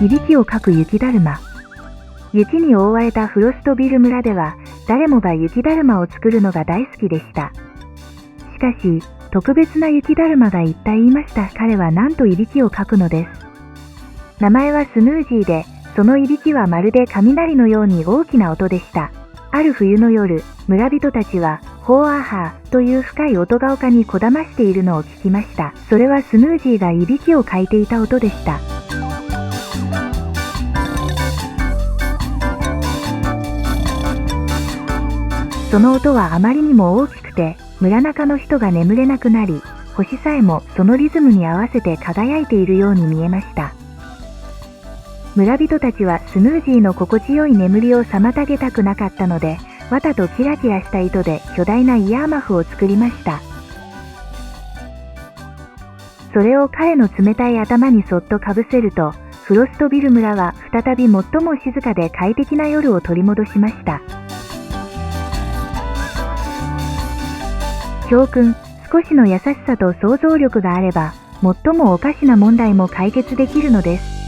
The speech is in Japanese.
いびきをかく雪だるま。雪に覆われたフロストビル村では、誰もが雪だるまを作るのが大好きでした。しかし、特別な雪だるまが一体言いました。彼はなんといびきをかくのです。名前はスヌージーで、そのいびきはまるで雷のように大きな音でした。ある冬の夜、村人たちは、ホーアーハーという深い音が丘にこだましているのを聞きました。それはスヌージーがいびきをかいていた音でした。その音はあまりにも大きくて、村中の人が眠れなくなり、星さえもそのリズムに合わせて輝いているように見えました。村人たちはスヌージーの心地よい眠りを妨げたくなかったので、綿とキラキラした糸で巨大なイヤーマフを作りました。それを彼の冷たい頭にそっとかぶせると、フロストビル村は再び最も静かで快適な夜を取り戻しました。教訓、少しの優しさと想像力があれば、最もおかしな問題も解決できるのです。